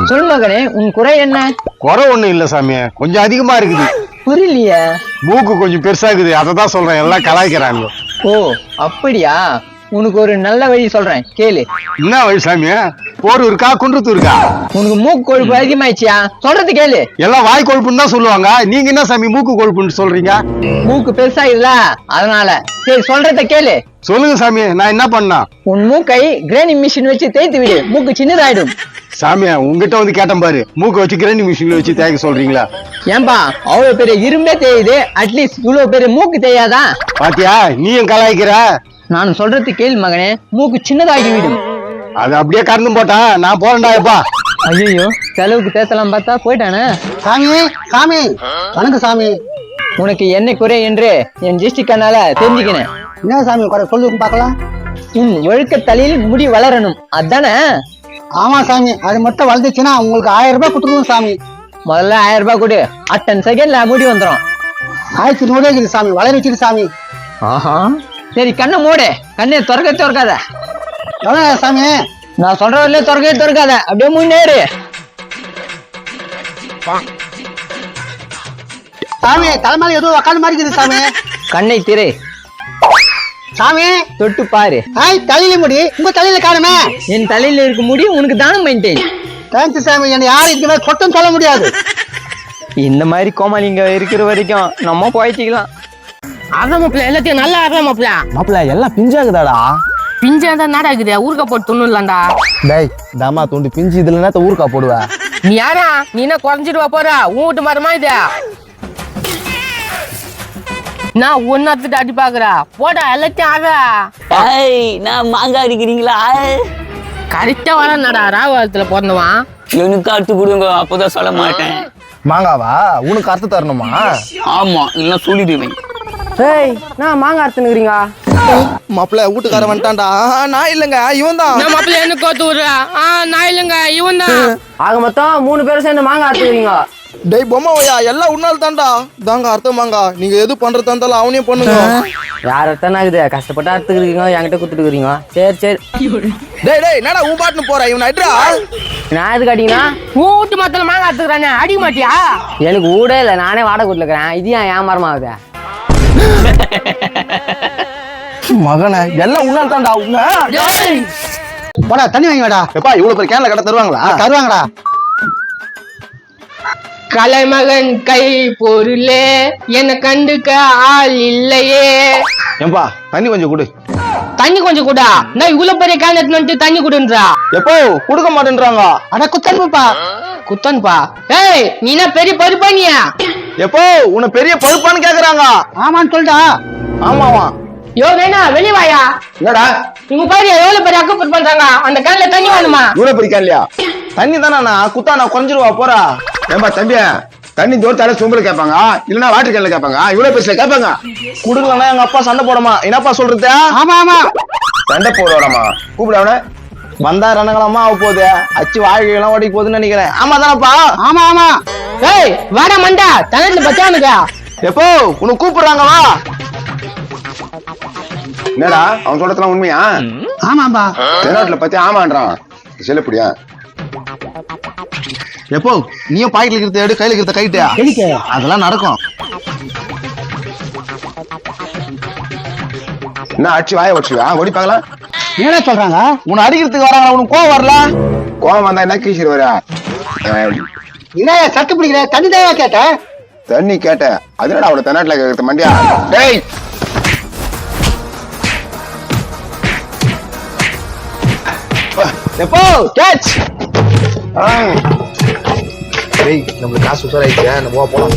சொல் மகனே, உன் குறை என்ன? குறை ஒண்ணும் இல்ல சாமி, கொஞ்சம் அதிகமா இருக்குது. புரியலையே. மூக்கு கொஞ்சம் பெருசா இருக்குது, அததான் சொல்றேன். எல்லாம் கலாய்க்கிறாங்க. ஓ அப்படியா? உனக்கு ஒரு நல்ல வழி சொல்றேன், கேளு. என்ன வழி சாமி? போர் இருக்கா குன்றத்து இருக்கா? உனக்கு மூக்கு கொழுப்பு அதிகமாயிடுச்சியா? சொல்றது கேளு. எல்லாம் வாய் கொழுப்புன்னு தான் சொல்லுவாங்க, நீங்க என்ன சாமி மூக்கு கொழுப்புன்னு சொல்றீங்க? மூக்கு பெருசா இல்ல அதனால. சரி சொல்றத கேளு. சொல்லுங்க சாமி, நான் என்ன பண்ணா? உன் மூக்கை கிரைண்டிங் மிஷின் வச்சு தேய்த்து விடு, மூக்கு சின்னதாயிடும். சாமி உங்ககிட்ட வந்து கேட்டேன் பாரு, மூக்கு வச்சு கிரைண்டிங் மிஷின்ல வச்சு தேய்க்க சொல்றீங்களா? ஏன்பா அவ்வளவு பெரிய இரும்பே தேயுது, அட்லீஸ்ட் இவ்வளவு பெரிய மூக்கு தேயாதான்? பாத்தியா, நீயும் கலாய்க்கிற. நான் சொல்றது கேளு மகனே, மூக்கு சின்னதாகி விடும். அது அப்படியே கறந்து போட்டான், நான் போறேன்டாப்பா. ஐயோ, செலவுக்கு தேசலாம் பார்த்தா போயிட்டானே. சாமி சாமி வணக்கம் சாமி. உனக்கு என்ன குறை என்று என் ஜிஸ்டிக்கனால தெரிஞ்சுக்கினேன். என்ன சாமி குறை சொல்லு பார்க்கலாம். உன் ஒழுக்க தலையில் முடி வளரணும், அதானே? ஆமா சாமி, அது மட்டும் வளர்ந்துச்சுன்னா உங்களுக்கு 1000 ரூபாய் கொடுத்துருவோம் சாமி. முதல்ல 1000 ரூபாய் கொடு, அட்டன் செகண்ட்ல முடி வந்துடும். 1100 இருக்குது சாமி, வளர வச்சுட்டு சாமி. ஆஹா, சரி கண்ணை மூடு, கண்ணை திறக்காத. எவ்வளோ சாமி? நான் சொல்றதுல திறக்காத, அப்படியே முன்னேறு. சாமி தலைமையில ஏதோ உக்காந்து மாதிரி இருக்குது சாமி. கண்ணை திரை சாமி தொட்டு பாரு. தலையில முடி உங்க தலையில காணுமே. என் தலையில இருக்க முடி உனக்கு தானம் மெயின்டைன். தேங்க்ஸ் சாமி, என்ன யாரும் இதுக்கு மேல கொட்டம் சொல்ல முடியாது. இந்த மாதிரி கோமாளிங்க இருக்கிற வரைக்கும் நம்ம போயிச்சிக்கலாம். அதான் மாப்பிள்ள, எல்லாத்தையும் நல்லா அதான் மாப்பிள்ள. மாப்பிள்ள எல்லாம் பிஞ்சாகுதாடா. பிஞ்சா தான் நாடாக்குது, ஊருக்கா போட்டு துண்ணுலாம்டா. டேய் தாமா துண்டு பிஞ்சு இதுல என்ன ஊருக்கா போடுவ? நீ யாரா? நீ என்ன குறைஞ்சிடுவா போறா? உன் வீட்டு மரமா இது? நான் ஒன்னாத்துட்டு அடி பாக்குறா போடா, எல்லாத்தையும் ஆடா. நான் மாங்காய் அடிக்கிறீங்களா? கரெக்டா வரா ராவாரத்துல பிறந்தவான். எனக்கு அறுத்து கொடுங்க, அப்போதான் சொல்ல மாட்டேன். மாங்காவா? உனக்கு அறுத்து தரணுமா? ஆமா, இல்லைன்னா சொல்லிடுவேன். ஏய், நான் மாங்காய் அறுத்துனுக்குறீங்க. மாப்பிள்ள வீட்டுக்கார வந்துட்டான்டா. நான் இல்லங்க, இவன் தான். நான் மாப்பிள்ள என்ன கோத்து விடுறா? நான் இல்லைங்க, இவன் தான். ஆக மொத்தம் 3 பேரும் சேர்ந்து மாங்காய் அறுத்துக்கிறீங்க. டேய் பொம்மாவையா, எல்லாம் உன்னால தான்டா. தாங்க அர்த்தமாங்க, நீங்க எது பண்றதா இருந்தாலும் அவனையும் பண்ணுங்க. யார் அர்த்தம் ஆகுது? கஷ்டப்பட்டு அறுத்துக்கிறீங்க, என்கிட்ட குத்துட்டுக்கிறீங்க. சரி. டேய் என்னடா உன் பாட்டுன்னு போற? இவன் அட்ரா. நான் எதுக்கு அடிக்கனா? உன் வீட்டு மரத்துல மாங்காய் அறுத்துக்கிறானே, அடிக்க மாட்டியா? எனக்கு ஊடே இல்லை, நானே வாடகை வீட்டுல இருக்கிறேன். இது ஏன் மரமாகுது? மகனே எல்லாம் உன்னால தான்டா. போடா தண்ணி வாங்கி வாடா. எப்பா இவ்வளவு பேர் கேன்ல கடை தருவாங்களா? தருவாங்கடா. கலைமகன் கை பொருளே, என்ன கண்டுக்க ஆள் இல்லையே. ஏம்பா தண்ணி கொஞ்சம் கொடு. தண்ணி கொஞ்சம் கூடா? நான் இவ்வளவு பெரிய கேன் வந்துட்டு தண்ணி கொடுன்றா? எப்போ கொடுக்க மாட்டேன்றாங்க. அட குத்தன்பா. குத்தன்பா? ஏய், நீ என்ன பெரிய பருப்பானியா? எப்போ உன்னை பெரிய பழுப்பான்னு கேக்குறாங்க. ஆமான்னு சொல்லிட்டா. ஆமாவா? யோ வேணா வெளிய வாயா. என்னடா இவங்க பாரு எவ்வளவு பெரிய அக்கப்பட் பண்றாங்க. அந்த கேன்ல தண்ணி வேணுமா? இவ்வளவு பெரிய கேன்லையா? தண்ணி தானே குத்தா நான் குறைஞ்சிருவா போறா. ஏம்பா தம்பி, தண்ணி தோத்தால சொம்புல கேட்பாங்க, இல்லன்னா வாட்டர் கேன்ல கேட்பாங்க, இவ்வளவு பெருசுல கேட்பாங்க. குடுக்கலன்னா எங்க அப்பா சண்டை போடமா? என்னப்பா சொல்றது? ஆமா சண்டை போடுவாராமா? கூப்பிட அவன. வந்தா ரணங்களாமா ஆக போகுது, அச்சு வாழ்க்கையெல்லாம் ஓடிக்கு போகுதுன்னு நினைக்கிறேன். ஆமா தானப்பா? ஆமா. ஏய் வாடா மண்டா, தண்ணத்துல பச்சானுக்கா. எப்போ உனக்கு கூப்பிடுறாங்க வா. என்னடா அவன் சொல்றதுலாம் உண்மையா? ஆமாம்பா. தென்னாட்டுல பத்தி ஆமான்றான். செல்லப்படியா? எப்போ நீயும் பாக்கெட்ல இருக்கிறத எடு, கையில இருக்கிறத கைட்டியா? எதுக்கு? அதெல்லாம் நடக்கும். என்ன அடிச்சு வாய வச்சுவா? ஓடி பாக்கலாம். என்ன சொல்றாங்க? உன்னை அடிக்கிறதுக்கு வராங்களா? உனக்கு கோவம் வரல? கோவம் வந்தா என்ன கீசிட்டு வரா? என்ன சட்டு பிடிக்கிற? தண்ணி தான் கேட்டேன். தண்ணி கேட்ட அதனால அவளை தென்னாட்டுல கேட்கறது மண்டியா? டேய் எப்போ கேட்ச். டேய் நம்மளுக்கு காசு உசாராயிடுச்சு, நம்ம போலாம்.